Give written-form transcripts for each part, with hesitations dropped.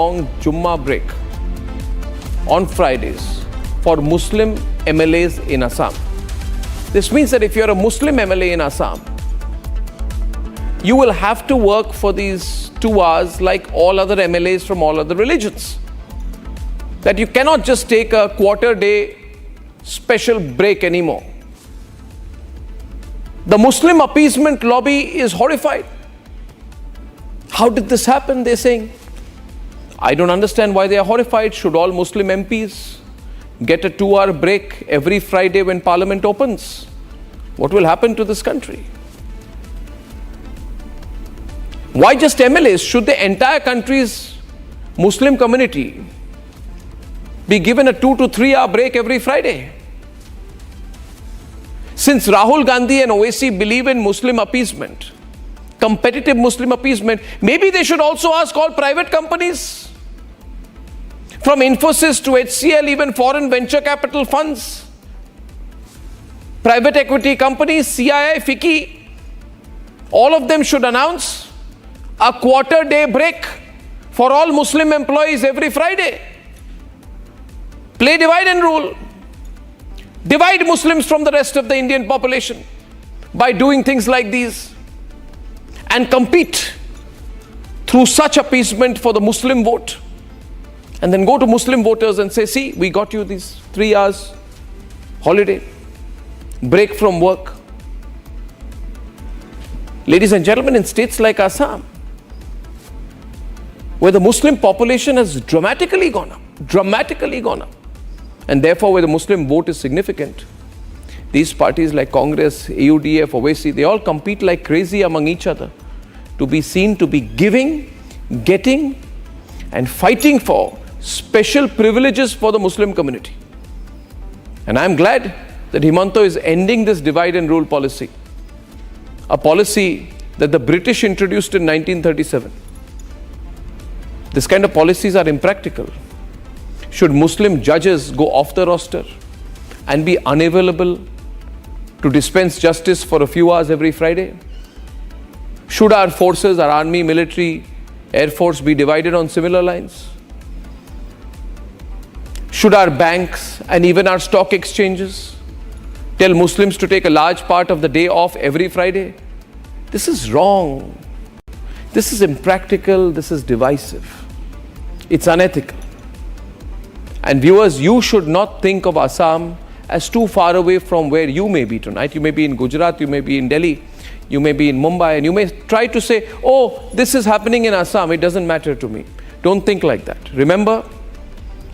long Jummah break on Fridays for Muslim MLAs in Assam. This means that if you're a Muslim MLA in Assam, you will have to work for these 2 hours like all other MLAs from all other religions. That you cannot just take a quarter day special break anymore. The Muslim appeasement lobby is horrified. How did this happen? They're saying. I don't understand why they are horrified. Should all Muslim MPs get a 2-hour break every Friday when Parliament opens? What will happen to this country? Why just MLAs? Should the entire country's Muslim community be given a 2 to 3 hour break every Friday? Since Rahul Gandhi and Owaisi believe in Muslim appeasement, competitive Muslim appeasement, maybe they should also ask all private companies, from Infosys to HCL, even foreign venture capital funds, private equity companies, CII, FICCI, all of them should announce a quarter day break for all Muslim employees every Friday. Play divide and rule. Divide Muslims from the rest of the Indian population by doing things like these, and compete through such appeasement for the Muslim vote. And then go to Muslim voters and say, see, we got you these 3 hours holiday, break from work. Ladies and gentlemen, in states like Assam, where the Muslim population has dramatically gone up, and therefore where the Muslim vote is significant, these parties like Congress, AIUDF, Owaisi, they all compete like crazy among each other to be seen to be giving, getting, and fighting for special privileges for the Muslim community. And I'm glad that Himanta is ending this divide and rule policy, a policy that the British introduced in 1937. This kind of policies are impractical. Should Muslim judges go off the roster and be unavailable to dispense justice for a few hours every Friday? Should our forces, our army, military, air force be divided on similar lines? Should our banks and even our stock exchanges tell Muslims to take a large part of the day off every Friday? This is wrong. This is impractical. This is divisive. It's unethical. And viewers, you should not think of Assam as too far away from where you may be tonight. You may be in Gujarat, you may be in Delhi, you may be in Mumbai, and you may try to say, oh, this is happening in Assam, it doesn't matter to me. Don't think like that. Remember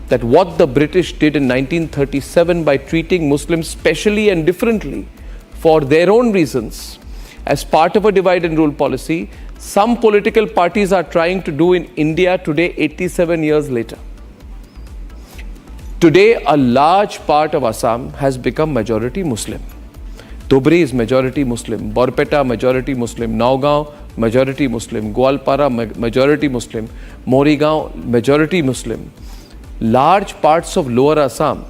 that what the British did in 1937 by treating Muslims specially and differently for their own reasons as part of a divide and rule policy, some political parties are trying to do in India today, 87 years later. Today, a large part of Assam has become majority Muslim. Dhubri is majority Muslim, Borpeta majority Muslim, Nagaon majority Muslim, Gwalpara majority Muslim, Morigaon majority Muslim. Large parts of lower Assam,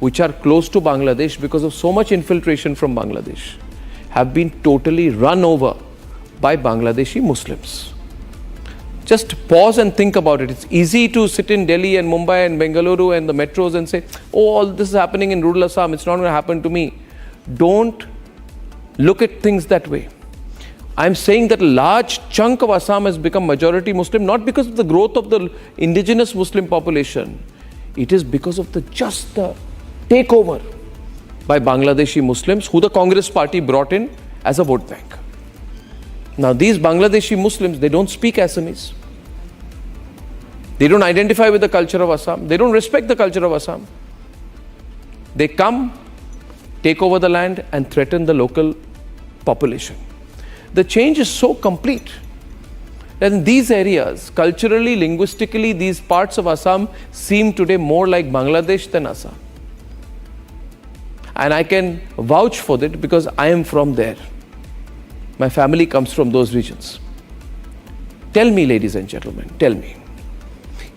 which are close to Bangladesh because of so much infiltration from Bangladesh, have been totally run over by Bangladeshi Muslims. Just pause and think about it. It's easy to sit in Delhi and Mumbai and Bengaluru and the metros and say, oh, all this is happening in rural Assam, it's not going to happen to me. Don't look at things that way. I'm saying that a large chunk of Assam has become majority Muslim, not because of the growth of the indigenous Muslim population. It is because of the takeover by Bangladeshi Muslims, who the Congress party brought in as a vote bank. Now, these Bangladeshi Muslims, they don't speak Assamese. They don't identify with the culture of Assam. They don't respect the culture of Assam. They come, take over the land and threaten the local population. The change is so complete that in these areas, culturally, linguistically, these parts of Assam seem today more like Bangladesh than Assam. And I can vouch for that because I am from there. My family comes from those regions. Tell me, ladies and gentlemen, tell me,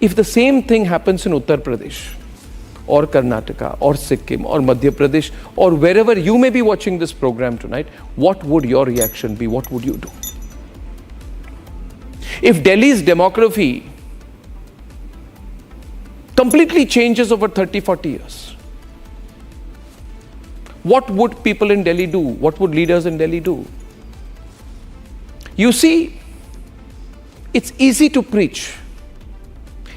if the same thing happens in Uttar Pradesh, or Karnataka, or Sikkim, or Madhya Pradesh, or wherever you may be watching this program tonight, what would your reaction be? What would you do? If Delhi's demography completely changes over 30-40 years. What would people in Delhi do? What would leaders in Delhi do? You see, it's easy to preach.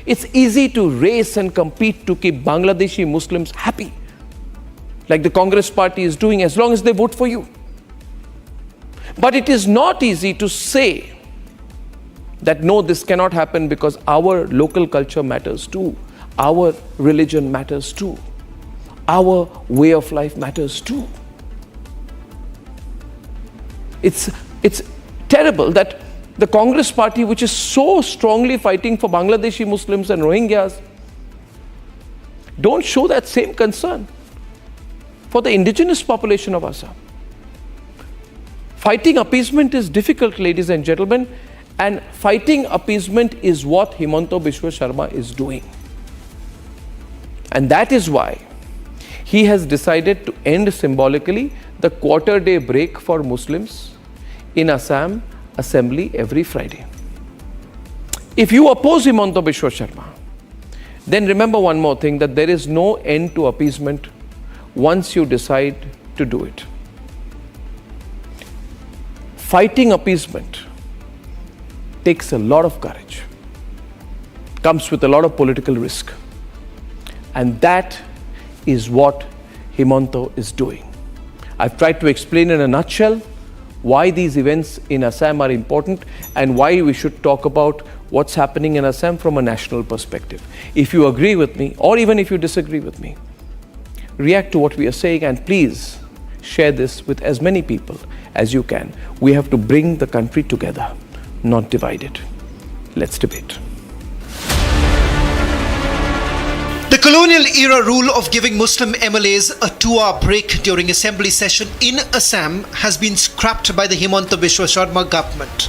It's easy to race and compete to keep Bangladeshi Muslims happy, like the Congress party is doing, as long as they vote for you. But it is not easy to say that no, this cannot happen because our local culture matters too, our religion matters too, our way of life matters too. It's terrible that the Congress party, which is so strongly fighting for Bangladeshi Muslims and Rohingyas, don't show that same concern for the indigenous population of Assam. Fighting appeasement is difficult, ladies and gentlemen, and fighting appeasement is what Himanta Biswa Sarma is doing. And that is why he has decided to end symbolically the quarter-day break for Muslims in Assam Assembly every Friday. If you oppose Himanta Biswa Sarma, then remember one more thing, that there is no end to appeasement once you decide to do it. Fighting appeasement takes a lot of courage, comes with a lot of political risk. And that is what Himanta is doing. I've tried to explain in a nutshell why these events in Assam are important and why we should talk about what's happening in Assam from a national perspective. If you agree with me, or even if you disagree with me, react to what we are saying, and please share this with as many people as you can. We have to bring the country together, not divide it. Let's debate. The colonial-era rule of giving Muslim MLAs a 2-hour break during assembly session in Assam has been scrapped by the Himanta Biswa Sarma government.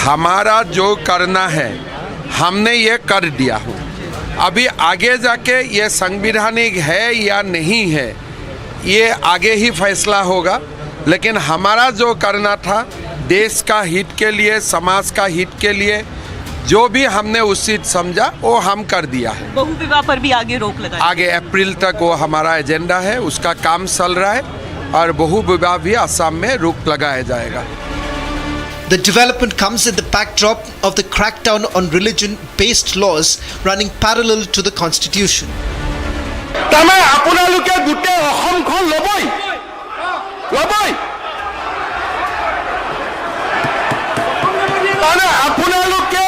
हमारा जो करना है हमने ये कर दिया हूँ। अभी आगे जाके ये संवैधानिक है या नहीं है ये आगे ही फैसला होगा, लेकिन हमारा जो करना था देश का हित के लिए, समाज का हित के लिए, जो भी हमने उचित समझा वो हम कर दिया है। बहु विवाह पर भी आगे रोक लगाई। आगे अप्रैल तक वो हमारा एजेंडा है, उसका काम चल रहा है और बहु विवाह भी असम में रोक लगाया जाएगा। The development comes in the backdrop of the crackdown on religion-based laws running parallel to the constitution. तमे आपनालोके गुटे অসমখন লবই তানে आपनालोके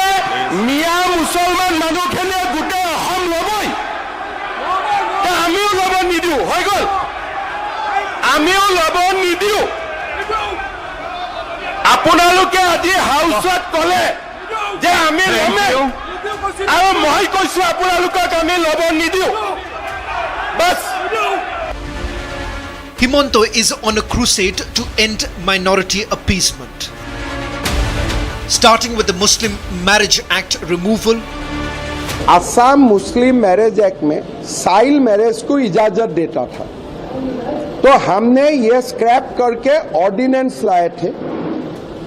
মিয়া মুসলমান মানুহখনে গুটে অসম লবই আমিও লব নিদিও হৈ গল আমিও লব নিদিও आपनालोके আজি হাউসত কলে যে আমি লমে আৰু মই কৈছো आपनालोকক আমি লব নিদিও বাস। Himanta is on a crusade to end minority appeasement, starting with the Muslim Marriage Act removal. Assam Muslim marriage act में साइल मैरिज को इजाजत देता था, तो हमने ये स्क्रैप करके ऑर्डिनेंस लाए थे।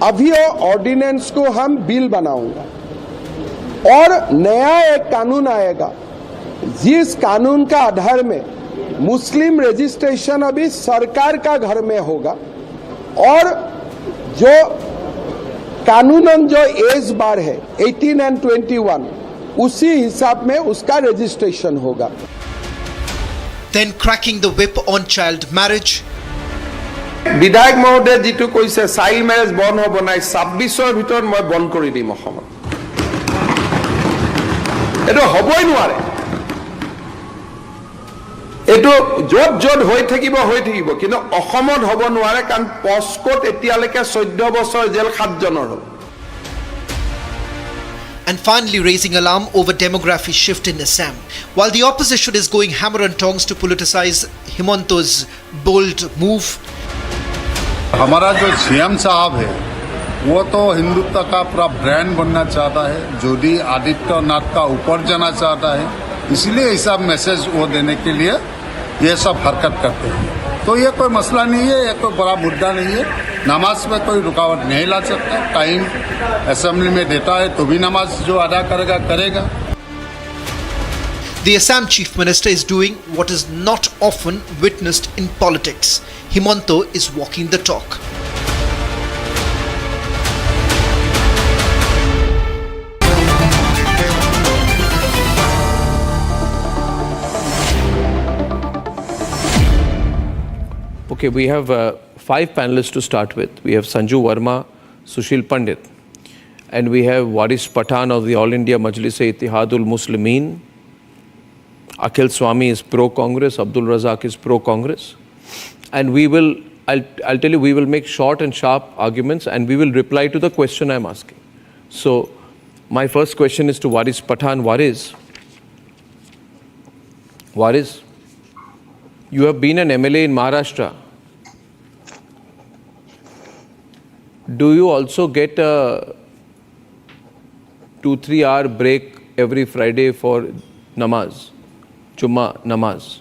अभी वो ऑर्डिनेंस को हम बिल बनाऊंगा और नया एक कानून आएगा जिस कानून का आधार में मुस्लिम रजिस्ट्रेशन अभी सरकार का घर में होगा और जो कानूनन जो एज बार है 18 and 21 उसी हिसाब में उसका रजिस्ट्रेशन होगा। Then cracking the whip on child marriage. विधायक महोदय जी कैसे चाइल्ड मैरिज बंद हब ना 26 भर मैं बंद कर दीम ये हबई नारे এইটো যত যত হৈ থাকিব কিন্তু অসমত হ'ব নোৱাৰে কাৰণ পস্কোত এতিয়ালৈকে 14 বছৰ জেল 7 জনৰ হ'ল। And finally raising alarm over demography shift in Assam, while the opposition is going hammer and tongs to politicize Himanta's bold move. हमारा जो सीएम साहब है वो तो हिंदुत्व का पूरा ब्रांड बनना चाहता है, ज्योति आदित्यनाथ का ऊपर जाना चाहता है, इसलिए ऐसा मैसेज वो देने के लिए ये सब हरकत करते हैं। तो ये कोई मसला नहीं है, ये कोई बड़ा मुद्दा नहीं है। नमाज में कोई रुकावट नहीं ला सकता, टाइम असेंबली में देता है तो भी नमाज जो अदा करेगा। The Assam Chief Minister is doing what is not often witnessed in politics. Himanta is walking the talk. Okay, we have 5 panelists to start with. We have Sanju Verma, Sushil Pandit, and we have Waris Pathan of the All India Majlis-e-Ittihadul Muslimin. Akhil Swami is pro-Congress, Abdul Razak is pro-Congress. And we will, I'll tell you, we will make short and sharp arguments and we will reply to the question I'm asking. So, my first question is to Waris Pathan. Waris, you have been an MLA in Maharashtra. Do you also get a 2-3 hour break every Friday for Namaz? Jummah Namaz.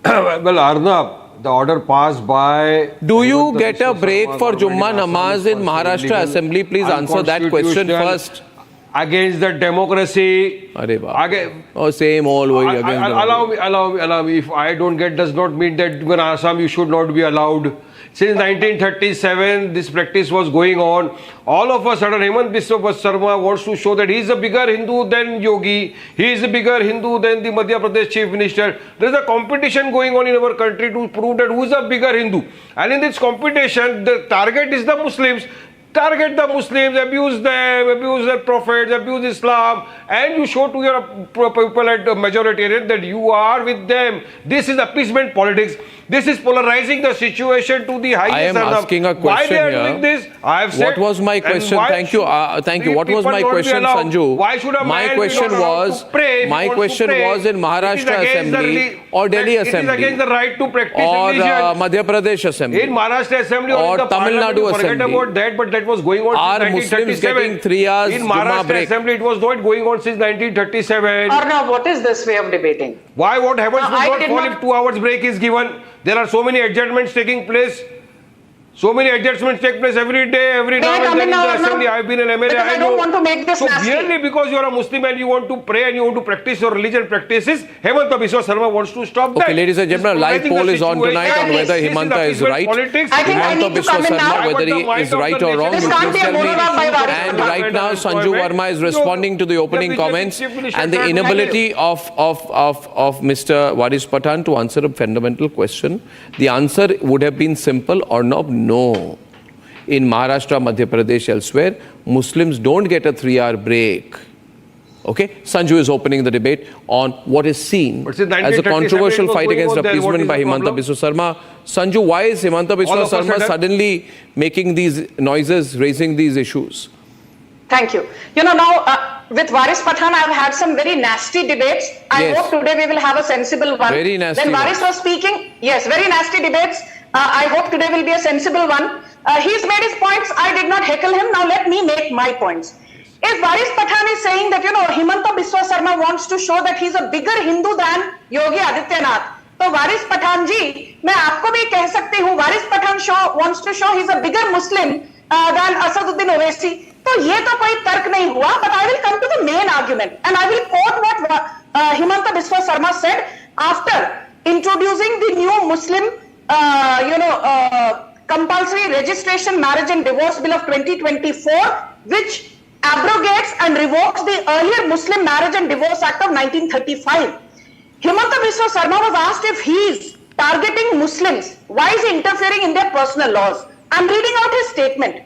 Well, Arnab, the order passed by... Do you get a break for Jummah Namaz in Maharashtra Assembly? Please answer that question first. Against the democracy. Oh, same all way against allow me. If I don't get, does not mean that in Assam you should not be allowed. Since 1937, this practice was going on. All of a sudden, Himanta Biswa Sarma wants to show that he is a bigger Hindu than Yogi. He is a bigger Hindu than the Madhya Pradesh Chief Minister. There is a competition going on in our country to prove that who is a bigger Hindu. And in this competition, the target is the Muslims. Target the Muslims, abuse them, abuse their prophets, abuse Islam, and you show to your people at the majoritarian that you are with them. This is appeasement politics. This is polarizing the situation to the highest. I am asking a question why they are here. Doing this? I have said. What was my question? Thank you. Thank you. What was my question, Sanju? Why should a my man question be was. My question was in Maharashtra Assembly or Delhi Assembly. It is against the right to practice or religion. Madhya Pradesh Assembly. In Maharashtra Assembly or in the Tamil Nadu Assembly. Forget about that, but that was going on are since Muslims 1937. Getting 3 hours in Maharashtra Assembly, it was not going on since 1937. Arnab, what is this way of debating? Why? What happens to not fall if 2 hours break is given? There are so many adjustments taking place. So many adjustments take place every day, every now and then in the assembly. I've been an MLA. Because I don't want to make this nasty. So merely because you are a Muslim and you want to pray and you want to practice your religion practices, Himanta Biswa Sarma wants to stop that. Okay, ladies and gentlemen, a live poll is on tonight on whether Himanta is right. Himanta Biswa Sarma, whether he is right or wrong, you please tell me. And right now, Sanju Verma is responding to the opening comments and the inability of Mr. Waris Pathan to answer a fundamental question. The answer would have been simple or no. In Maharashtra, Madhya Pradesh, elsewhere, Muslims don't get a 3-hour break. Okay? Sanju is opening the debate on what is seen as a controversial fight against appeasement by Himanta Biswa Sarma. Sanju, why is Himanta Biswa Sarma suddenly making these noises, raising these issues? Thank you. You know, now with Waris Pathan, I've had some very nasty debates. I hope today we will have a sensible one. Very nasty. When Waris was speaking, yes, very nasty debates. I hope today will be a sensible one. He's made his points. I did not heckle him. Now let me make my points. If Waris Pathan is saying that, you know, Himanta Biswa Sarma wants to show that he's a bigger Hindu than Yogi Adityanath, तो वारिस पठान जी, मैं आपको भी कह सकती हूँ, वारिस Pathan wants to show he's a bigger Muslim than Asaduddin Owaisi. तो ये तो कोई तर्क नहीं हुआ. But I will come to the main argument and I will quote what Himanta Biswa Sarma said after introducing the new Muslim, compulsory registration, marriage and divorce bill of 2024, which abrogates and revokes the earlier Muslim Marriage and Divorce Act of 1935. Himanta Biswa Sarma was asked if he is targeting Muslims. Why is he interfering in their personal laws? I'm reading out his statement.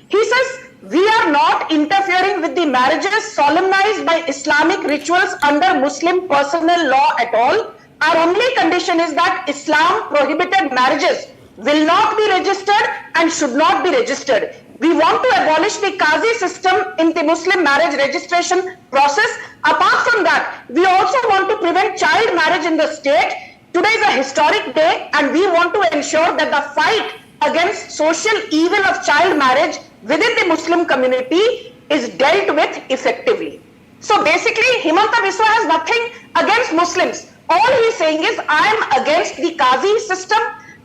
He says, we are not interfering with the marriages solemnized by Islamic rituals under Muslim personal law at all. Our only condition is that Islam prohibited marriages will not be registered and should not be registered. We want to abolish the Qazi system in the Muslim marriage registration process. Apart from that, we also want to prevent child marriage in the state. Today is a historic day and we want to ensure that the fight against social evil of child marriage within the Muslim community is dealt with effectively. So basically, Himanta Biswa has nothing against Muslims. All he is saying is, I am against the Qazi system.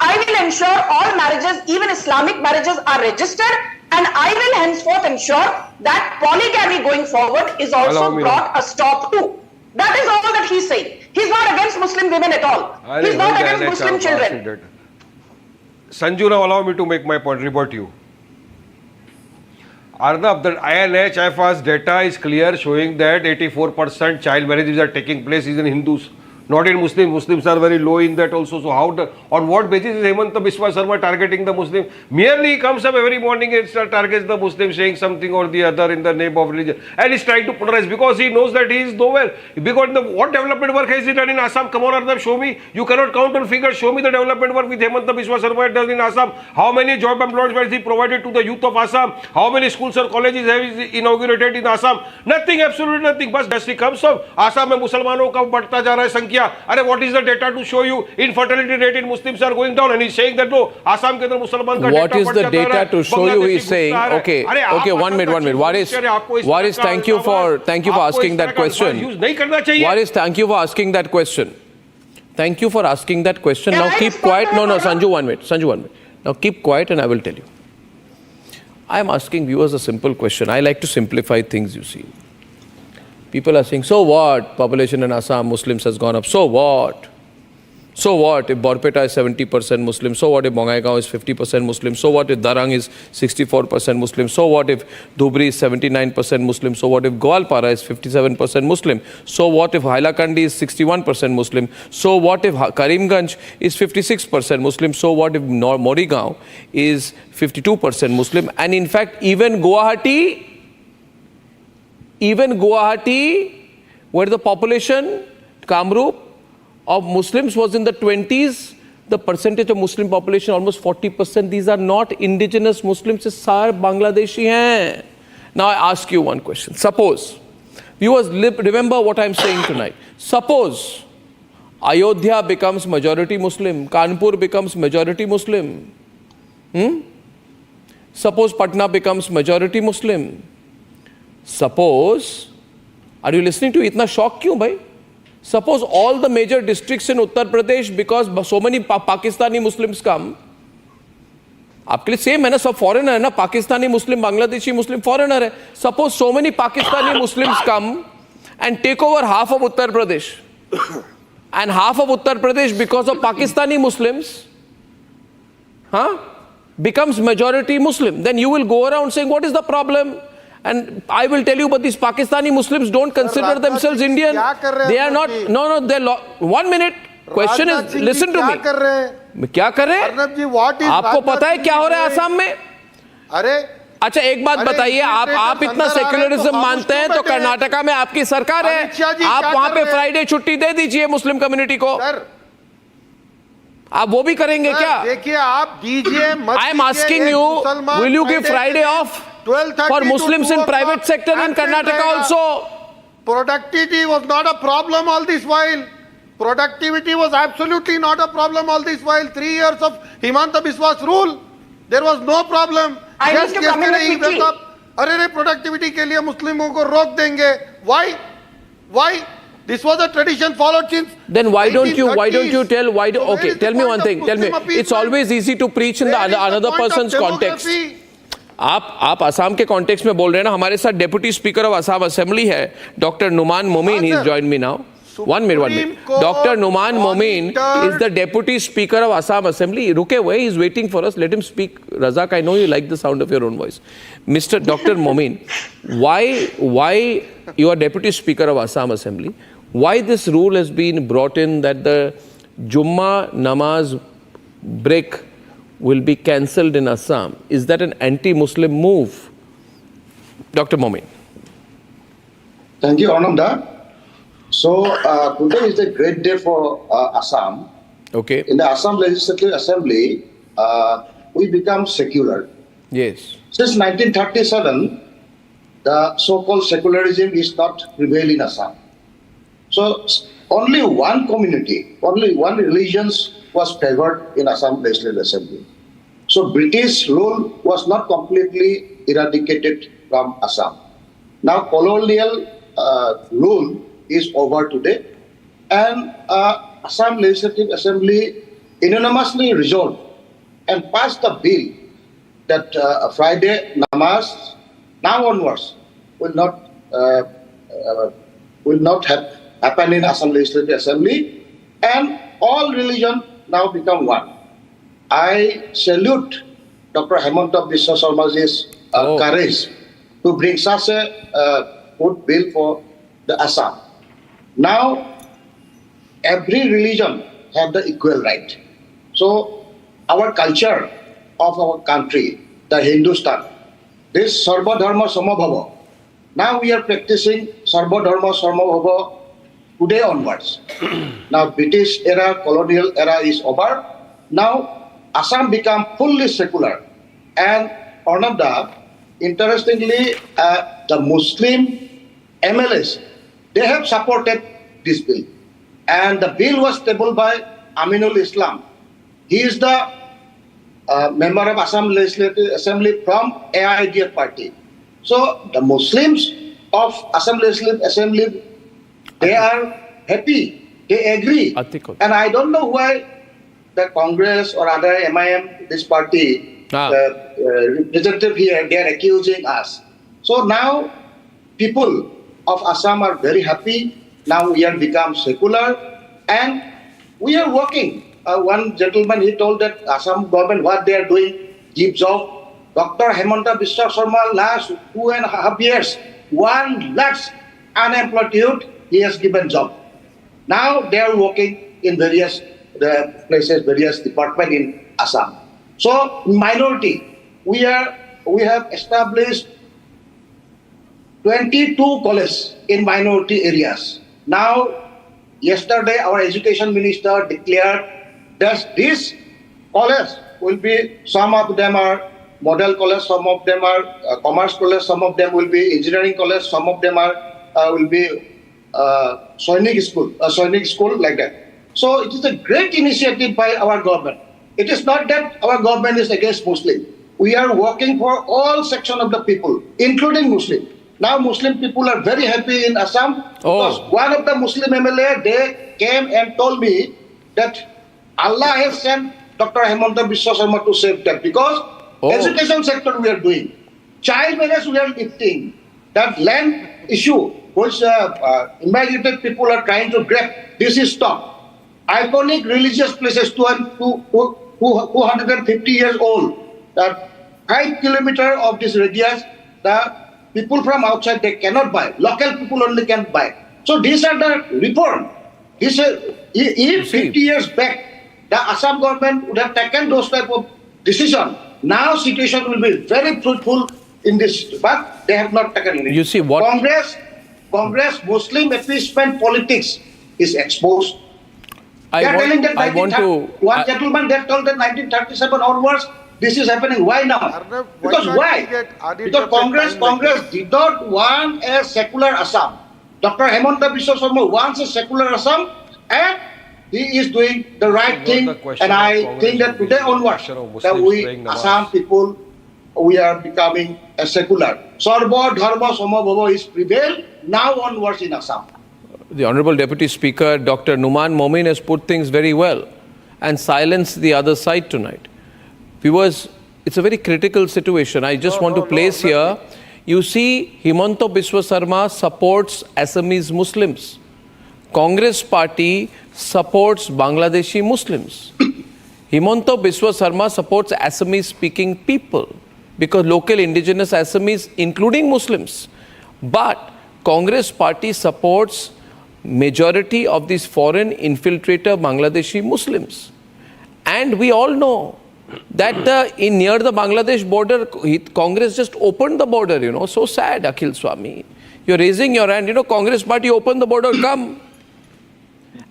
I will ensure all marriages, even Islamic marriages, are registered, and I will henceforth ensure that polygamy going forward is Allow also me brought a stop to. That is all that he's saying. He's not against Muslim women at all. I'll He's not even against the Muslim NHR children. passed it. Sanju, now allow me to make my point, rebut you. Arnab, the INHFR's data is clear, showing that 84% child marriages are taking place in Hindus, not in Muslims. Muslims are very low in that also. So on what basis is Himanta Biswa Sarma targeting the Muslim? Merely he comes up every morning and targets the Muslim, saying something or the other in the name of religion, and he's trying to polarize because he knows that he is nowhere. Because what development work has he done in Assam? Come on, Arnab, show me. You cannot count on figures. Show me the development work with Himanta Biswa Sarma has done in Assam. How many job employments has he provided to the youth of Assam? How many schools or colleges have he inaugurated in Assam? Nothing, absolutely nothing. But just he comes up. Assam में मुसलमानों का बढ़ता जा रहा है संख्या. अरे what is the data to show you? Infertility rate in Muslims are going down, and he's saying that no, Assam के अंदर मुसलमान का What is the data to show you? He's saying, okay, 1 minute. Waris, thank you for asking that question. Waris, thank you for asking that question. Thank you for asking that question. Now keep quiet. No, Sanju, 1 minute. Now keep quiet and I will tell you. I am asking viewers a simple question. I like to simplify things, you see. People are saying, so what? Population in Assam, Muslims has gone up. So what? So what if Borpeta is 70% Muslim? So what if Bongaigaon is 50% Muslim? So what if Darang is 64% Muslim? So what if Dhubri is 79% Muslim? So what if Goalpara is 57% Muslim? So what if Hailakandi is 61% Muslim? So what if Karimganj is 56% Muslim? So what if Morigaon is 52% Muslim? And in fact, even Guwahati, where the population, Kamrup, of Muslims was in the 20s, the percentage of Muslim population almost 40%. These are not indigenous Muslims, it's सारे Bangladeshi हैं. Now I ask you one question. Suppose, viewers, remember what I'm saying tonight. Suppose Ayodhya becomes majority Muslim, Kanpur becomes majority Muslim. Suppose Patna becomes majority Muslim. Suppose, are you listening to itna shock kyun bhai? Suppose all the major districts in Uttar Pradesh, because so many Pakistani Muslims come, आपके लिए same है ना, सब foreigner है ना, पाकिस्तानी मुस्लिम, बांग्लादेशी मुस्लिम foreigner है. Suppose so many Pakistani Muslims come and take over half of Uttar Pradesh, and half of Uttar Pradesh because of Pakistani Muslims becomes majority Muslim, then you will go around saying what is the problem? And I will tell you, but these Pakistani Muslims don't consider themselves Indian. They are not. No, they're 1 minute. Question is, listen to me. क्या कर रहे हैं? आपको पता है क्या हो रहा है आसाम में? अरे अच्छा एक बात बताइए, आप इतना सेक्युलरिज्म मानते हैं तो कर्नाटका में आपकी सरकार है, आप वहां पे फ्राइडे छुट्टी दे दीजिए मुस्लिम कम्युनिटी को. आप वो भी करेंगे क्या? देखिए आप दीजिए. I am asking you, will you give Friday of for Muslims in private sector in Karnataka also? Productivity was not a problem all this while. Productivity was absolutely not a problem all this while. 3 years of Himanta Biswa's rule, there was no problem. Just yesterday he woke up, अरे productivity के लिए मुस्लिमों को रोक देंगे. Why? This was a tradition followed since. Then why don't you tell? Okay, tell me one thing. Tell me. It's always easy to preach in the another person's context. आप असम के context में बोल रहे हैं ना. हमारे साथ deputy speaker of Assam assembly है doctor Numan Momin. He is join me now. 1 minute. Dr. Numan Momin is the deputy speaker of Assam Assembly. रुके हुए, he is waiting for us. Let him speak. Razak, I know you like the sound of your own voice. Mr. Dr. Momin, why you are deputy speaker of Assam Assembly? Why this rule has been brought in that the Jummah Namaz break will be cancelled in Assam? Is that an anti-Muslim move? Dr. Momin. Thank you, Arnab. So, today is a great day for Assam. Okay. In the Assam Legislative Assembly, we become secular. Yes. Since 1937, the so-called secularism is not prevail in Assam. So, only one community, only one religion was favored in Assam Legislative Assembly. So British rule was not completely eradicated from Assam. Now colonial rule is over today, and Assam Legislative Assembly unanimously resolved and passed the bill that Friday Namaz now onwards will not happen in Assam Legislative Assembly, and all religion now become one. I salute Dr. Himanta Biswa Sarma's courage to bring such a good bill for the Assam. Now, every religion have the equal right. So, our culture of our country, the Hindustan, this Sarva Dharma Samabhava. Now we are practicing Sarva Dharma Samabhava today onwards. Now, British era, colonial era is over. Now, Assam become fully secular. And Arnab, interestingly, the Muslim MLAs, they have supported this bill. And the bill was tabled by Aminul Islam. He is the member of Assam Legislative Assembly from AIUDF party. So the Muslims of Assam Legislative Assembly, they are happy, they agree. And I don't know why the Congress or other MIM, this party, representative here, they are accusing us. So now people of Assam are very happy. Now we have become secular and we are working. One gentleman, he told that Assam government, what they are doing, give job. Dr. Himanta Biswa Sarma, last 2.5 years, 1 lakh unemployed youth, he has given job. Now they are working in various places, various departments in Assam. So minority, we have established 22 colleges in minority areas. Now, yesterday our education minister declared that this college will be, some of them are model college, some of them are commerce college, some of them will be engineering college, some of them are will be Sainik school, like that. So it is a great initiative by our government. It is not that our government is against Muslim. We are working for all sections of the people, including Muslim. Now Muslim people are very happy in Assam because one of the Muslim MLA, they came and told me that Allah has sent Dr. Himanta Biswa Sarma to save them because education sector we are doing. Child marriage we are lifting. That land issue which immigrated people are trying to grab, this is stopped. Iconic religious places, 250 years old, that 5 kilometers of this radius, the people from outside, they cannot buy. Local people only can buy. So these are the reform. This, if 50 years back, the Assam government would have taken those type of decision. Now situation will be very fruitful in this, but they have not taken it. You see what Congress Muslim appeasement politics is exposed. One gentleman that told that 1937 onwards, this is happening. Why now? Arnab, Because why? Because Congress did not want a secular Assam. Dr. Himanta Biswa Sarma wants a secular Assam, and he is doing the right thing. And I think that today onwards, that we Assam people, we are becoming a secular. Sarva Dharma Samabhava is prevailed now onwards in Assam. The Honorable Deputy Speaker, Dr. Numan Momin, has put things very well and silenced the other side tonight. Viewers, it's a very critical situation. I just want to place here, you see, Himanta Biswa Sarma supports Assamese Muslims. Congress party supports Bangladeshi Muslims. Himanta Biswa Sarma supports Assamese speaking people because local indigenous Assamese, including Muslims. But Congress party supports majority of these foreign infiltrator Bangladeshi Muslims. And we all know that near the Bangladesh border, Congress just opened the border, you know. So sad, Akhil Swami. You're raising your hand, you know, Congress party opened the border, come.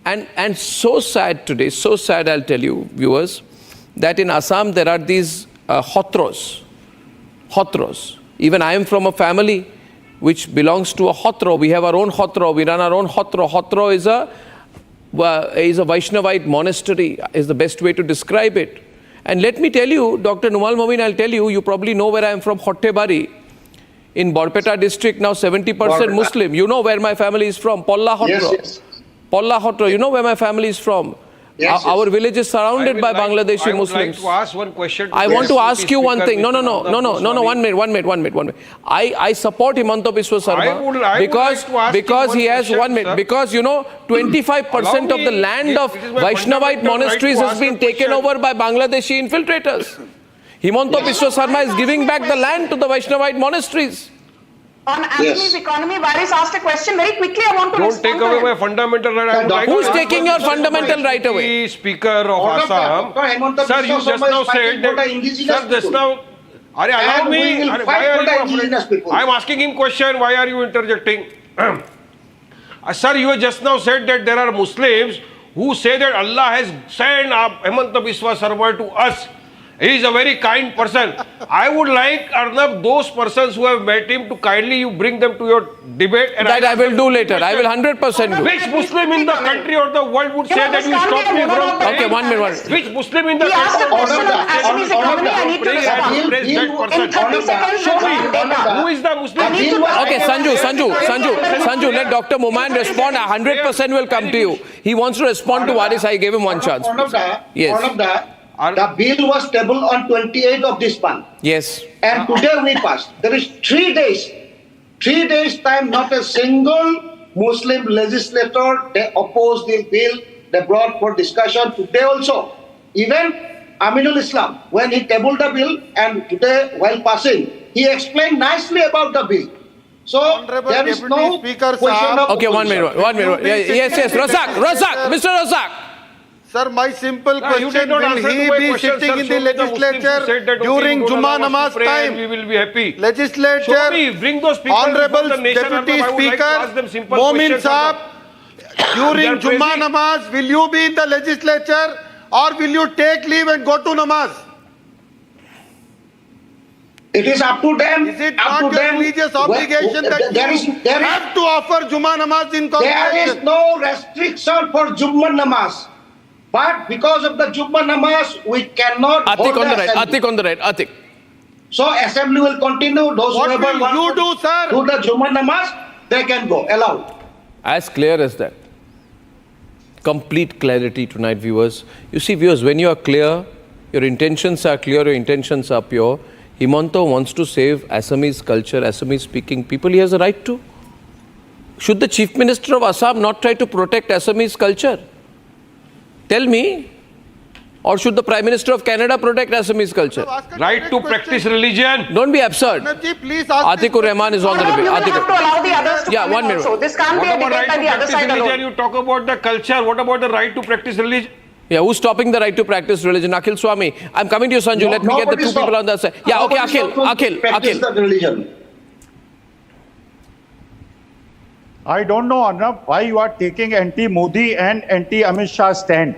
And so sad today, so sad, I'll tell you, viewers, that in Assam there are these hotros. Even I am from a family which belongs to a hotro. We have our own hotro. We run our own hotro. Hotro is a Vaishnavite monastery, is the best way to describe it. And let me tell you, Dr. Numal Momin, I'll tell you, you probably know where I am from, Hottebari, in Borpeta district, now 70% Muslim. You know where my family is from, Polla Hotro. Yes. Polla Hotro, you know where my family is from. Yes, Our village is surrounded by Bangladeshi Muslims. I would like to ask one question. I want to ask you one thing. No, Arnab 1 minute. I support Himanta Biswa Sarma because he has 1 minute. Because 25% of the land of Vaishnavite monasteries has been taken over by Bangladeshi infiltrators. Himanta Biswa Sarma is giving back the land to the Vaishnavite monasteries. On Assamese economy, Varis asked a question very quickly. I want to Don't respond take to away him. my fundamental right. Who's taking your fundamental right away? Speaker of Assam. Sir, you just now said that. Sir, just now. Allow me. Why are you? I'm asking him question. Why are you interjecting? Sir, you just now said that there are Muslims who say that Allah has sent Himanta Biswa Sarma to us. He is a very kind person. I would like, Arnab, those persons who have met him to kindly you bring them to your debate. And That I will do later. I will 100% do. Which Muslim in the country or the world would say that you stop me from praying? Okay, 1 minute. Which Muslim in the He asked a country? question on Assamese economy. I need to respond. In 30 seconds, you have data. Who is the Muslim? I need to Okay, Sanju, let Dr. Muman respond. 100% will come to you. He wants to respond to Varis. I gave him one chance. Yes. The bill was tabled on 28th of this month. Yes. And today we passed. There is 3 days. 3 days time, not a single Muslim legislator, they opposed the bill, they brought for discussion today also. Even Aminul Islam, when he tabled the bill and today while passing, he explained nicely about the bill. So there is no question of Okay, 1 minute. Yes. Razak, Mr. Razak. Sir, my simple You did question, not will answer to he my be question, sitting sir. in Show the me the Muslims who legislature said that, okay, during you don't Juma allow us Namaz to pray and time? we will be happy. Legislature, Show me, bring those people Honorable from the nation. Deputy I would like to ask them Speaker, simple Momin questions. Saab, during They are Juma praising- Namaz, will you be in the legislature or will you take leave and go to Namaz? It is up to them. Is it up not to your them. religious obligation that you have to offer Juma Namaz in There is congregation? no restriction for Jumma Namaz. But because of the Jumma Namaz, we cannot Atik hold on the the right. assembly. Atik on the right. Atik. So assembly will continue. Those What whoever will want you to do, sir? do the Jumma Namaz, they can go. Allowed. As clear as that. Complete clarity tonight, viewers. You see, viewers, when you are clear, your intentions are clear, your intentions are pure. Himanta wants to save Assamese culture, Assamese speaking people. He has a right to. Should the Chief Minister of Assam not try to protect Assamese culture? Tell me. Or should the Prime Minister of Canada protect Assamese culture? Right to practice religion. Don't be absurd. Arnabji, please ask this Atikur Rahman is on the Arnab, debate. you will have to Atikur. allow the others to Yeah, come 1 in minute. also. This can't What be a about debate right by to the other practice side religion? alone. You talk about the culture. What about the right to practice religion? Yeah, who's stopping the right to practice religion? Akhil Swami. I'm coming to you, Sanju. Let me get the two people on the side. Yeah, okay, Practice Akhil. the religion. I don't know, Arnab, why you are taking anti-Modi and anti-Amit Shah stand.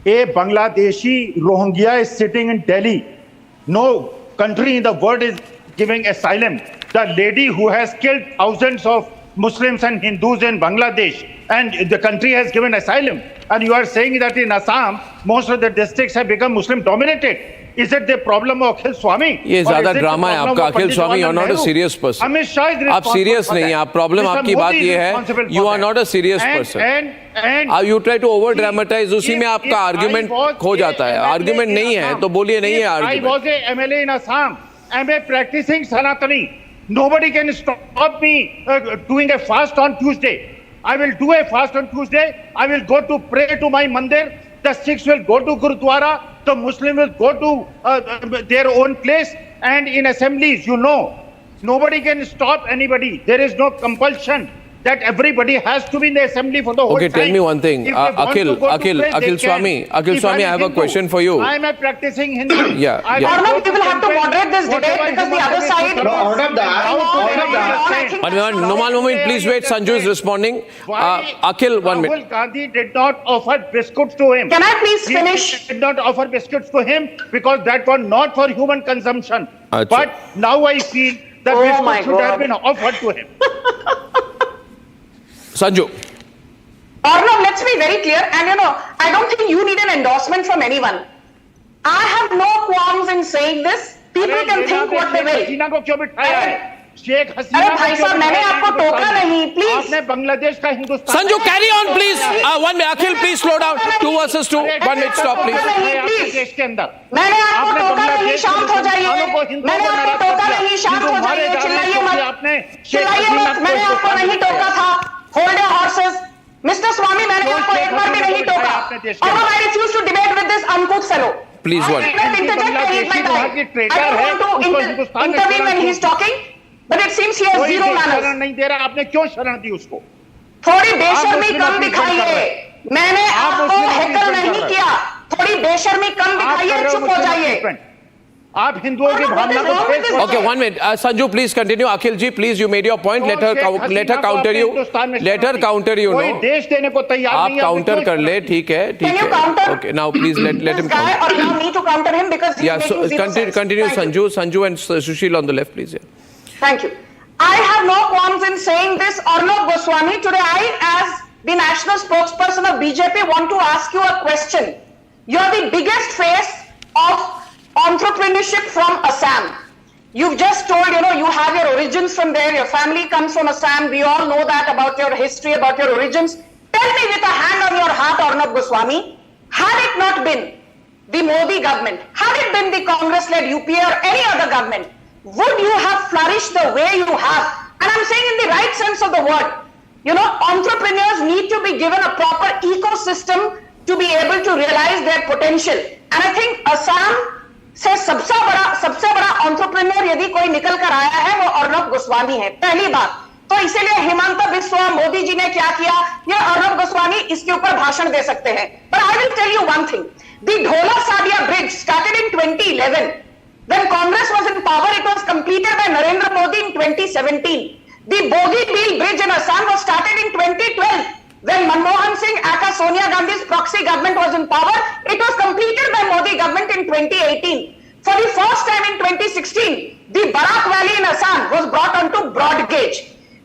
A Bangladeshi Rohingya is sitting in Delhi. No country in the world is giving asylum. The lady who has killed thousands of Muslims and Hindus in Bangladesh, and the country has given asylum. And you are saying that in Assam, most of the districts have become Muslim dominated. Is it the problem of Akhil Swami? ये Or ज्यादा is it the drama है problem आपका of Akhil Pandit Swami. You're Jawaharlal not a Nehru? serious person. Amit Shah is आप responsible serious for नहीं that. हैं. आप problem Mr. आपकी बात Modi ये is है. responsible You for are that. not a serious person. And You try to over dramatize. उसी if- में आपका if I argument was खो a जाता है. MLA Argument in नहीं है Assam, तो बोलिए नहीं है if argument. I was a MLA in Assam. I'm a practicing Sanatani. Nobody can stop me doing a fast on Tuesday. I will do a fast on Tuesday. I will go to pray to my mandir. The Sikhs will go to Gurudwara. The Muslim will go to their own place. And in assemblies, nobody can stop anybody. There is no compulsion that everybody has to be in the assembly for the whole Okay, time. tell me one thing. If they want to Akhil, go to Akhil, place, they Akhil can. Swami, Akhil If Swami, I'm I have a Hindu, question for you. I am a practicing Hindu. Yeah, I yeah. will Arnab, go you to will have to temple, moderate this debate whatever because the Himanta other Biswa side- Sarma No, Arnab da, Nomal moment, please wait. Sanju is responding. Why Akhil, 1 minute. Rahul Gandhi did not offer biscuits to him. Can I please He finish? did not offer biscuits to him because that was not for human consumption. Achha. But now I feel that Oh my biscuits should have God. been offered to him. Sanju. Arnab, let's be very clear. And I don't think you need an endorsement from anyone. I have no qualms in saying this. People can think what they will. हसीना को क्यों बिठाया है? शेख हसीना अरे भाई साहब, मैंने आपको टोका नहीं, प्लीज। आपने बांग्लादेश का Hindustan Sanju, carry on, please. 1 minute. Akhil, please slow down. 2 versus 2. 1 minute, stop, please. देश के अंदर मैंने आपको टोका नहीं, शांत हो जाइए। मैंने आपको टोका नहीं, शांत हो जाइए, चिल्लाइए मत, चिल्लाइए मत। मैंने आपको नहीं टोका था। Hold your horses. मिस्टर स्वामी, मैंने आपको एक बार भी नहीं टोका। और I refuse to debate with this uncouth fellow. Please, one. I did not interject any of my time. I don't want to intervene when he's talking, but it seems he has zero manners. नहीं दे रहा, आपने क्यों शरण दी उसको? थोड़ी बेशर्मी कम दिखाइए। मैंने आपको हेकल नहीं किया। थोड़ी बेशर्मी कम दिखाइए, चुप हो जाइए। आप हिंदुओं की भावना को Okay, 1 minute. Sanju, please continue. Akhil ji, please, you made your point. Let her counter you. Let her counter you. कोई देश देने को तैयार आप नहीं है। काउंटर कर ले, ठीक है, ठीक Can you है. counter Okay, now please let him this guy, counter. or you need to counter him because he's Yeah, so making zero sense. continue, Thank you. Sanju and Sushil on the left, please. Yeah. Thank you. I have no qualms in saying this. Arnab Goswami, today I, as the national spokesperson of BJP, want to ask you a question. You're the biggest face of entrepreneurship from Assam. You've just told, you have your origins from there. Your family comes from Assam. We all know that about your history, about your origins. Tell me with a hand on your heart, Arnab Goswami, had it not been the Modi government, had it been the Congress-led UPA or any other government, would you have flourished the way you have? And I'm saying in the right sense of the word. Entrepreneurs need to be given a proper ecosystem to be able to realize their potential. And I think Assam से सबसे बड़ा entrepreneur यदि कोई निकल कर आया है वो अर्नब गोस्वामी है, पहली बात। तो इसीलिए हिमंता बिस्वा, मोदी जी ने क्या किया, ये अर्नब गोस्वामी इसके ऊपर भाषण दे सकते हैं। But I will tell you one thing. The Dhola-Sadia bridge started in 2011. When Congress was in power, it was completed by Narendra Modi in 2017. The Bogibeel bridge in Assam was started in 2012. When Manmohan Singh, aka Sonia Gandhi's proxy government was in power, it was completed by Modi government in 2018. For the first time in 2016, the Barak Valley in Assam was brought onto broad gauge.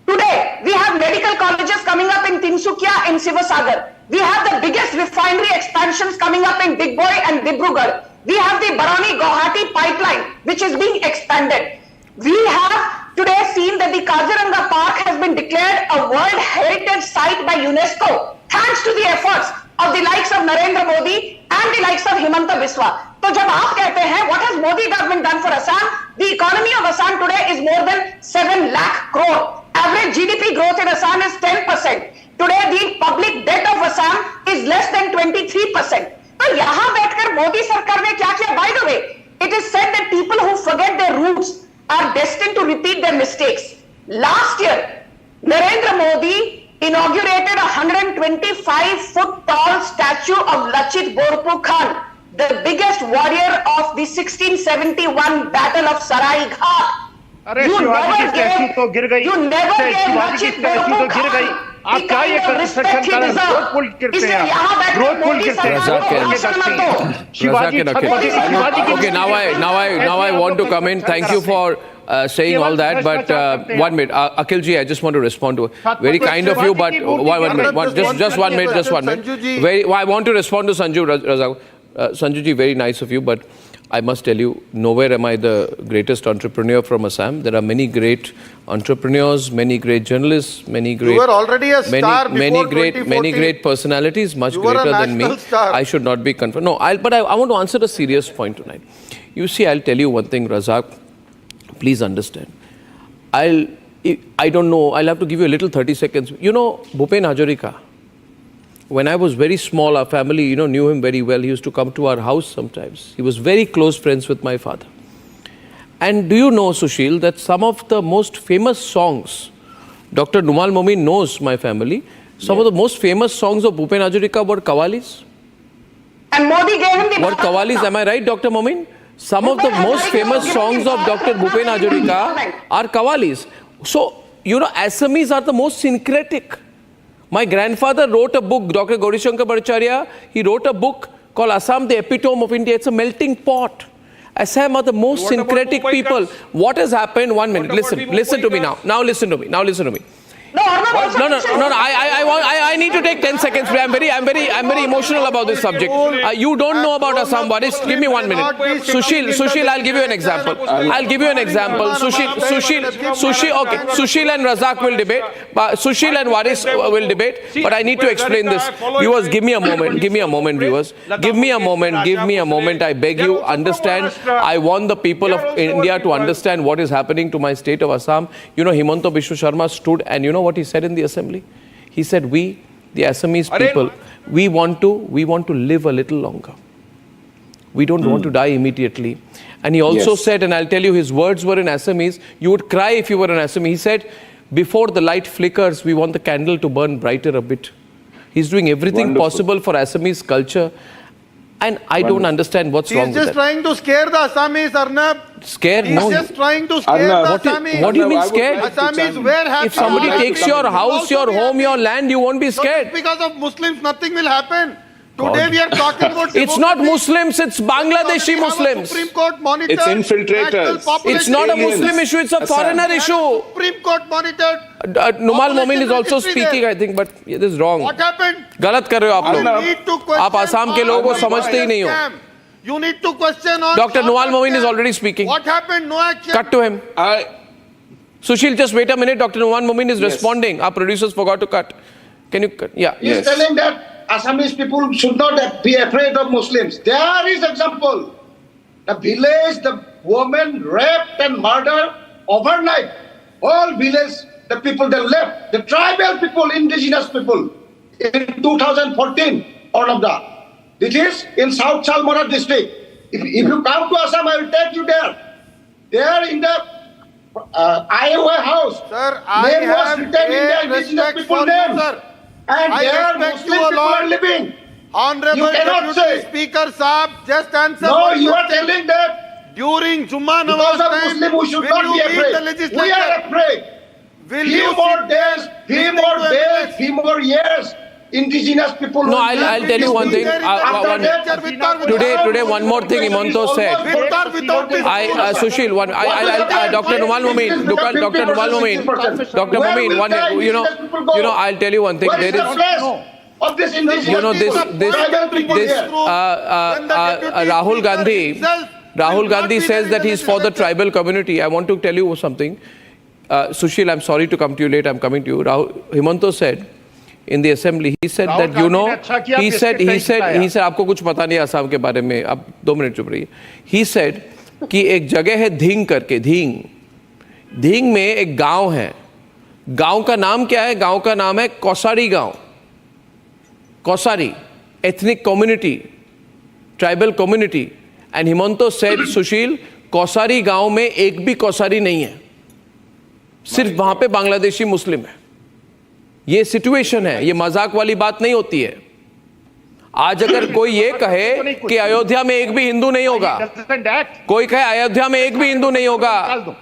Today, we have medical colleges coming up in Tinsukia and Sivasagar. We have the biggest refinery expansions coming up in Digboy and Dibrugarh. We have the Barani-Guwahati pipeline, which is being expanded. We have today seen that the Kaziranga Park has been declared a World Heritage Site by UNESCO, thanks to the efforts of the likes of Narendra Modi and the likes of Himanta Biswa. तो जब आप कहते हैं, what has Modi government done for Assam? The economy of Assam today is more than 7 lakh crore. Average GDP growth in Assam is 10%. Today the public debt of Assam is less than 23%. तो यहाँ बैठकर मोदी सरकार ने क्या किया? By the way, it is said that people who forget their roots are destined to repeat their mistakes. Last year, Narendra Modi inaugurated a 125-foot tall statue of Lachit Borphu Khan, the biggest warrior of the 1671 Battle of Sarai Ghat. अरे शिवाजी की statue तो गिर गई, शिवाजी की statue तो गिर गई। आप क्या ये कंस्ट्रक्शन कर रहे हैं? रोड पुल गिरते हैं, रोड पुल गिरते हैं। Shivaji Okay, now I want to come in. Thank you for saying all that, but 1 minute, Akhil ji, I just want to respond to it. Very kind of you, but 1 minute, just 1 minute, just 1 minute. I want to respond to Sanju Razak. Sanju ji, very nice of you, but I must tell you, nowhere am I the greatest entrepreneur from Assam. There are many great entrepreneurs, many great journalists, many great... You were already a star many great personalities, much greater than me. Star. I should not be confident. No, but I want to answer a serious point tonight. You see, I'll tell you one thing, Razak. Please understand. I don't know, I'll have to give you a little 30 seconds. You know, Bhupen Hazarika. When I was very small, our family, knew him very well. He used to come to our house sometimes. He was very close friends with my father. And do you know, Sushil, that some of the most famous songs, Dr. Numal Momin knows my family, some of the most famous songs of Bhupen Hazarika were Qawwalis. And Modi gave him the... Were Qawwalis, am I right, Dr. Momin? Some of the most famous songs of Dr. Bhupen Hazarika are Qawwalis. So, Assamese are the most syncretic. My grandfather wrote a book, Dr. Gaurishankar Bhattacharya, he wrote a book called Assam, the Epitome of India. It's a melting pot. Assam are the most syncretic people. What has happened? 1 minute. Listen to me now. Now listen to me. No, Arnab also mentioned- I need to take 10 seconds. I'm very emotional about this subject. You don't know about Assam. What is? Give me 1 minute. Sushil, I'll give you an example. Okay. Sushil and Razak will debate. Sushil and Waris will debate. But I need to explain this. Viewers, give me a moment. Viewers, give me a moment. I beg you, understand. I want the people of India to understand what is happening to my state of Assam. You know, Himanta Biswa Sarma stood, and you know what he said in the assembly? He said, we, the Assamese people, we want to live a little longer. We don't want to die immediately. And he also said, and I'll tell you, his words were in Assamese. You would cry if you were an Assamese. He said, before the light flickers, we want the candle to burn brighter a bit. He's doing everything possible for Assamese culture. And I don't understand what's wrong with that. He's just trying to scare the Assamese, Arnab. Scare? No. He's just trying to scare the Assamese. What do you mean scared? Assamese, where happy? If somebody takes your house, your home, your land, you won't be scared. Because of Muslims, nothing will happen. Today we are talking about It's not Muslims, it's Bangladeshi Muslims. Supreme Court monitored. It's infiltrators. It's not a Muslim issue, it's a foreigner issue. Supreme Court monitored. Numal Momin is also speaking, I think, but this is wrong. What happened? गलत कर रहे हो आप You लोग. need to question आप आसाम के लोगों को समझते ही नहीं हो. You need to question on Dr. Numal Momin is already speaking. What happened? No action. Cut to him. Sushil, just wait a minute. Dr. Numal Momin is responding. Our producers forgot to cut. Can you cut? Yeah. He's telling that Assamese people should not be afraid of Muslims. There is example. The village, the woman raped and murdered overnight. All village, the people they left, the tribal people, indigenous people, in 2014, all of that. This is in South Salmora district. If you come to Assam, I will take you there. There in the Iowa house, Sir, name was written in the indigenous people name. And there Muslim people are living. Honorable You cannot Deputy say. Speaker Saab, just answer. No, one you are question. telling that During Jummah because Namaz of time, Muslim we should will not you be meet the afraid. legislature? We are afraid. Will Few you more sit days, there few listening more to days, evidence? few more years, indigenous people No, will I'll tell you one thing. Today, one more thing Himanta said. Sushil, Dr. Numal Momin, Dr. Numal Momin, you know, I'll tell you one thing. There is, of this indigenous you know, Rahul Gandhi says that he's for the tribal community. I want to tell you something. Sushil, I'm sorry to come to you late. I'm coming to you. Himanta said in the assembly, he said that, you know, he said, आपको कुछ पता नहीं असम के बारे में. आप 2 minute चुप रहिए. He said कि एक जगह है धींग करके, धींग में एक गांव है. गांव का नाम क्या है? गांव का नाम है कौसारी गांव. Kosari, ethnic community, tribal community. And Himanta said, Sushil, Kosari गांव में एक भी Kosari नहीं है. सिर्फ वहां पे बांग्लादेशी मुस्लिम है. ये सिचुएशन है. ये मजाक वाली बात नहीं होती है. आज अगर कोई ये कहे कि अयोध्या में एक भी हिंदू नहीं होगा, कोई कहे अयोध्या में एक भी हिंदू नहीं होगा,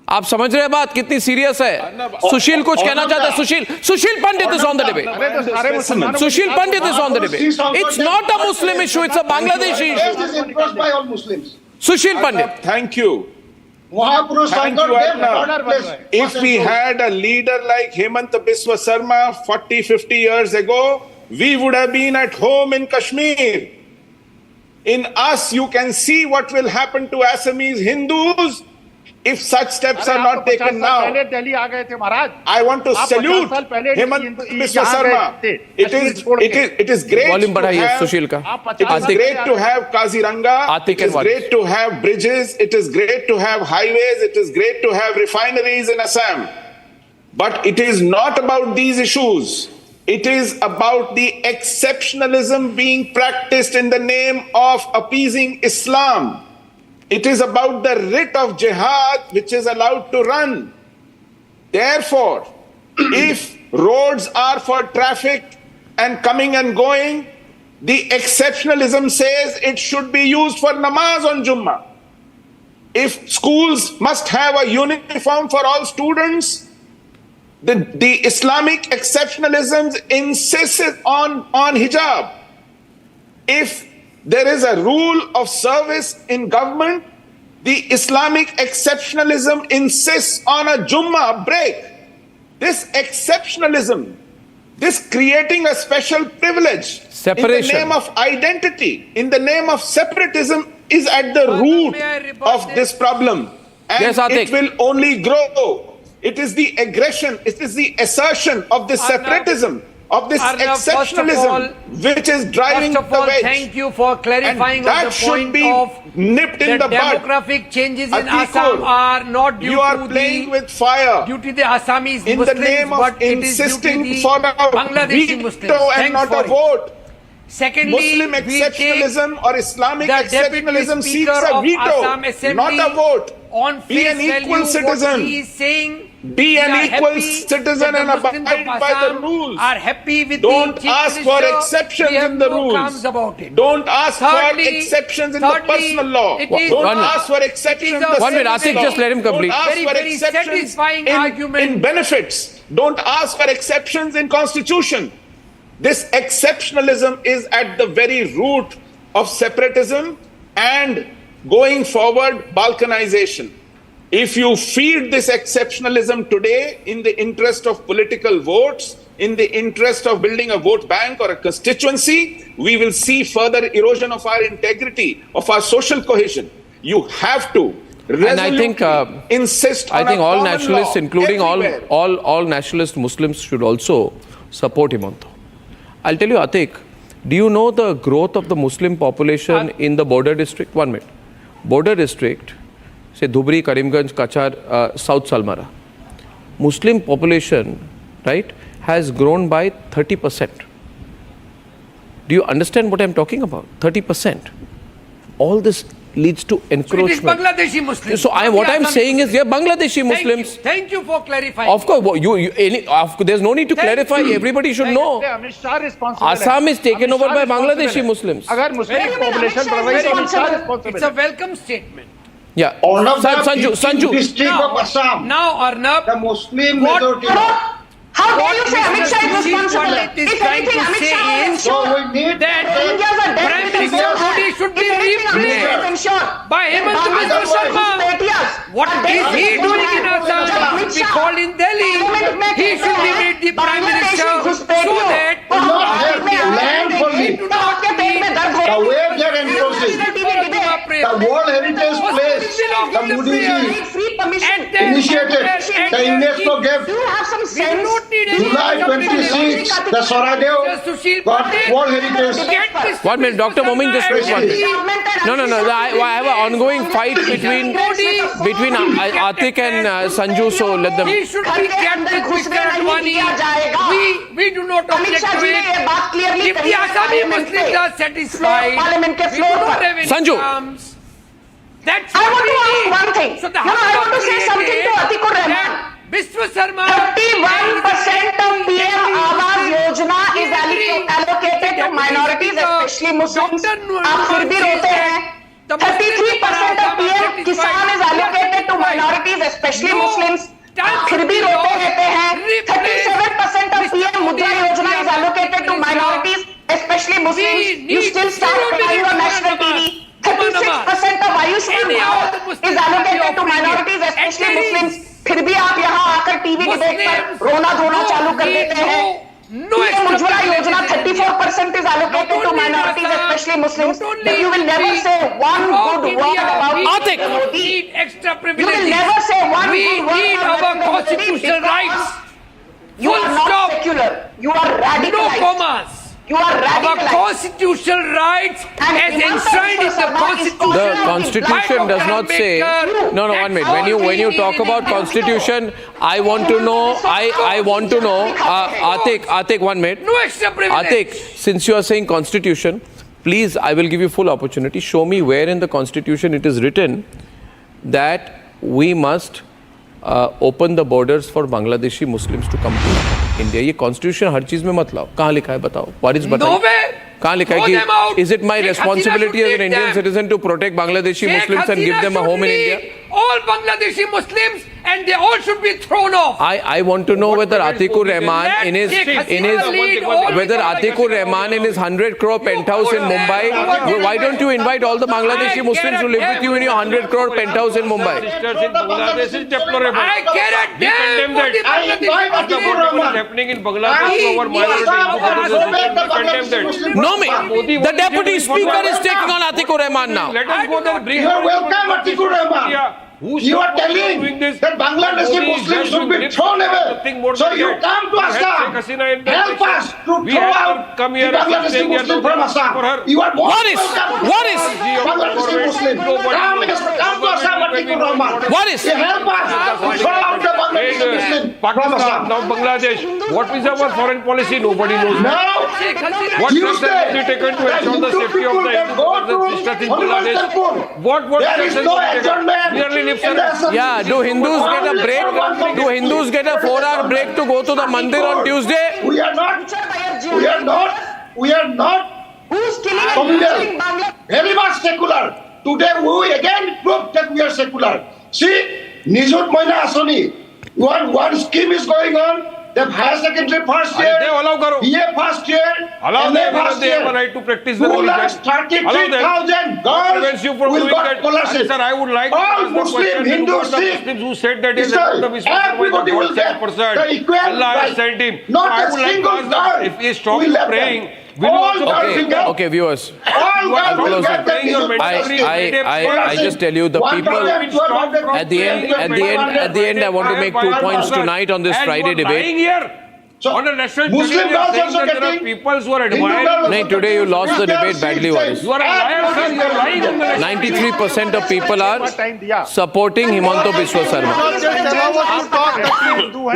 आप समझ रहे हैं बात कितनी सीरियस है? सुशील कुछ कहना चाहता है. सुशील पंडित is on the debate. Sushil Pandit is on the debate. It's not a Muslim issue, it's a Bangladeshi issue. Sushil Pandit. Thank you. Thank you, Arnab. If we had a leader like Himanta Biswa Sarma 40-50 years ago, we would have been at home in Kashmir. In us, you can see what will happen to Assamese Hindus if such steps are not taken now. I want to salute Himanta Biswa Sarma. It is great to have Kaziranga. It is great to have bridges. It is great to have highways. It is great to have refineries in Assam. But it is not about these issues. It is about the exceptionalism being practiced in the name of appeasing Islam. It is about the writ of jihad which is allowed to run. Therefore, if roads are for traffic and coming and going, the exceptionalism says it should be used for namaz on Jummah. If schools must have a uniform for all students, the Islamic exceptionalism insists on hijab. If there is a rule of service in government, the Islamic exceptionalism insists on a Jummah break. This exceptionalism, this creating a special privilege Separation. in the name of identity, in the name of separatism is at the root of this problem. And Yes, Atik. it will only grow. It is the aggression, it is the assertion of this separatism, of this Arnab, exceptionalism, which is driving First of the all, wedge. thank you for clarifying And on that the should point be of nipped in the bud. demographic changes in Atikur, Assam are not due you are to playing the with fire due to the Assamese in Muslims, the name of but it is due to insisting the for a Bangladeshi veto Muslims. and Thanks not for a it. vote. Secondly, Muslim we take exceptionalism or Islamic the Deputy exceptionalism Speaker seeks a of Assam veto, Assembly not a vote. on Be face an equal value citizen. what he is saying. Be an We are equal happy citizen that the and Muslims abide of by the Assam rules. Are happy with Don't the Chief ask for Minister. exceptions We have in the no rules. qualms about it. Don't ask Thirdly- for exceptions in the thirdly, personal law. it is- Don't One minute. ask for exceptions in the One minute, civil Atik, law. just let him complete. Don't ask Very, for very exceptions satisfying argument. in benefits. Don't ask for exceptions in constitution. This exceptionalism is at the very root of separatism and going forward balkanization. If you feed this exceptionalism today in the interest of political votes, in the interest of building a vote bank or a constituency, we will see further erosion of our integrity, of our social cohesion. You have to And I think insist on I think a all common nationalists, law including everywhere. all nationalist Muslims, should also support Himanta. I'll tell you, Atik, do you know the growth of the Muslim population in the border district? 1 minute. Border district, say Dhubri, Karimganj, Kachar, South Salmara. Muslim population, right, has grown by 30%. Do you understand what I'm talking about? 30%. All this leads to So it is encroachment. Bangladeshi Muslims. So what I'm Assam- saying is, they're Bangladeshi Thank Muslims. you. Thank you for clarifying. Of course, there's no need to Thank clarify. you. Everybody should know. Amit Shah responsible Assam is taken over by Bangladeshi Muslims. अगर मुस्लिम population बढ़ रही है तो Amit Shah responsible It's a welcome statement. Yeah. All of the Sanju. district of Assam, Now, Arnab, the Muslim What- majority. How dare you say Amit Shah is Sushil responsible? Pandit is If trying anything, to Amit say Shah will is So ensure we need that India's a dead Prime with his Minister own Modi hand. should be If anything, Amit Shah will replaced ensure by Himanta that Biswa Bangladesh Sarma. whose petias What are dead is with he his own doing in hand. Assam? जब Amit We Shah call in Delhi. parliament में He कहते should be हैं, made the Prime Bangladeshi Minister घुसपैठियों so that को हम not Bharat में have आने land देंगे, for me. तो आपके पेट में दर्द The होगा। way they are enforcing, the World Heritage Place, the Moody Free permission. initiated, the UNESCO gave Do you have some sense? July 26, the Soradev got World Heritage. 1 minute, Dr. Momin, just wait 1 minute. No. I have an ongoing fight between Atik and Sanju, so let them. He should be kept with Mr. Advani. We do not object to it. If the Assami Muslims are satisfied, Parliament के we do floor not पर। have any Sanju. qualms. That's I what want we to ask need. one thing. So the I want to say House something to Atikur Rahman. that Biswa Sarma 31% of PM Awas Yojana is allocated to minorities, especially Muslims. आप फिर भी रोते हैं. 33% of PM Kisan is allocated to minorities, especially Muslims. आप फिर भी रोते रहते हैं. 37% of PM Mudra Yojana is allocated to minorities, especially Muslims. You still start crying on national TV. 36% of Ayushman Bharat is allocated to minorities, especially Muslims. फिर भी आप यहाँ आकर टीवी डिबेट पर रोना धोना चालू कर देते हैं. PM Ujjwala Yojana 34% is allocated to minorities, especially Muslims. But you will never say one good word about Atik. We need extra You will privileges. never say one We good word need about our Modi constitutional because rights. You Full are not stop. secular. You are No radicalized. commas. You are Our radicalized. constitutional rights And as Himanta enshrined in Biswa the Sarma is Constitution. The Constitution does not say. No, 1 minute. When you talk about Constitution, I want to know. I want to know. Atik, 1 minute. No extra privilege. Atik, since you are saying Constitution, please, I will give you full opportunity. Show me where in the Constitution it is written that we must open the borders for Bangladeshi Muslims to come to India. ये Constitution हर चीज में मत लाओ. कहाँ लिखा है बताओ? वारिस बताओ. Nowhere. कहाँ लिखा है Throw them out. कि is it my Sheikh Hasina responsibility should as an take Indian them. citizen to protect Bangladeshi Sheikh Muslims and give Hasina them a should home in leave. India? all Bangladeshi Muslims and they all should be thrown off. I want to know whether Atikur Rahman in his 100 crore penthouse in Mumbai, why don't you invite all the Bangladeshi Muslims who live with you in your 100 crore penthouse in Mumbai? Sisters in Bangladesh is deplorable. I care a damn for the Bangladeshi After what is happening in Bangladesh, our minority condemn that. No, me. The deputy speaker is taking on Atikur Rahman now. Let us go there. Bring You are welcome, Atikur Rahman. You are telling that Bangladeshi Muslims should be thrown away. So you come to Assam, help us to throw out the Bangladeshi Muslim from Assam. You are What is? Bangladeshi Muslim. Come to Assam, Atikur Rahman. What is? Help us to throw out the Bangladeshi Muslim from Pakistan, Assam. now Bangladesh. What is our foreign policy? Nobody knows. Now, What you steps have been taken to ensure the safety of the sisters in Bangladesh? What there is steps no have been taken? adjournment. Merely lip service. Yeah, do Hindus get a break? Do Hindus get a 4-hour break to go to the mandir on Tuesday? We are not Who's killing communal, in Bangladesh? very much secular. Today we again proved that we are secular. See, Nijut Moina Asoni, one scheme is going on. The higher secondary first year, They allow karo. BA first year, Allow MA them, first they have a year. right to practice the religion. 233,000 Prevents you girls from will doing got that. scholarship. Sir, I would like to All ask the Muslim, question, Hindu, who are the Sikh, Muslims who said that is Israel, Himanta Biswa Sarma is everybody a will get God-sent the person. equal Allah has right. sent him. So Not I a would like to single ask that girl if he stops will let praying, them. will you All also girls pray? will get. Okay, viewers. All girls will get the I just tell you the people at the end I want to make 2 points tonight on this Friday debate. So, On a national Muslim television, girls saying also that there are getting. people who are Hindu admiring. girls No, also today you getting. lost the debate badly, Waris. You are a liar, sir. You are lying on the national 93% of people are supporting Himanta Biswa Sarma.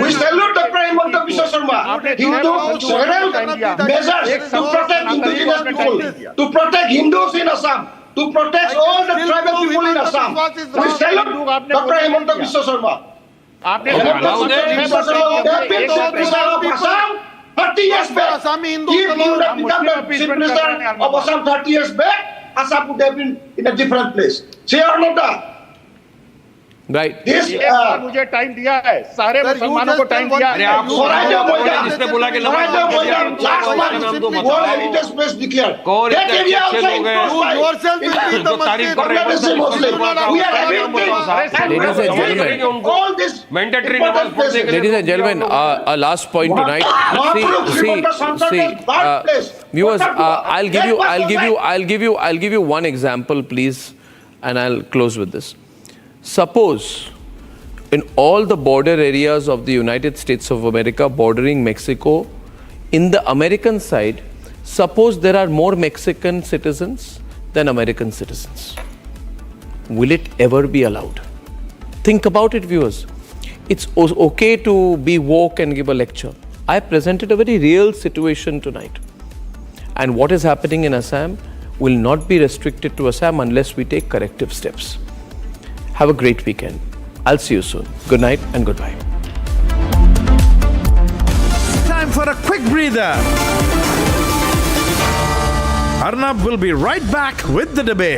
We salute Dr. Himanta Biswa Sarma. He took several measures to protect indigenous people, to protect Hindus in Assam, to protect all the tribal people in Assam. We salute Dr. Himanta Biswa Sarma. Himanta Biswa Sarma would have been the officer of Assam 30 years back. If he would have become the chief minister of Assam 30 years back, Assam would have been in a different place. Say or not? Right. This मुझे time दिया है सारे मुसलमानों को time दिया अरे है आप जिसने बोला कि heritage place declared. कौन That इतने area अच्छे also लोग हैं imposed by yourself will be the जो तारीफ कर रहे हैं Bangladeshi Muslim. We are having Ladies and gentlemen, all this mandatory नमाज पढ़ने के लिए ladies and gentlemen, a last point tonight. Viewers, I'll give you one example, please, and I'll close with this. Suppose in all the border areas of the United States of America bordering Mexico, in the American side, suppose there are more Mexican citizens than American citizens. Will it ever be allowed? Think about it, viewers. It's okay to be woke and give a lecture. I presented a very real situation tonight. And what is happening in Assam will not be restricted to Assam unless we take corrective steps. Have a great weekend. I'll see you soon. Good night and goodbye. Time for a quick breather. Arnab will be right back with the debate.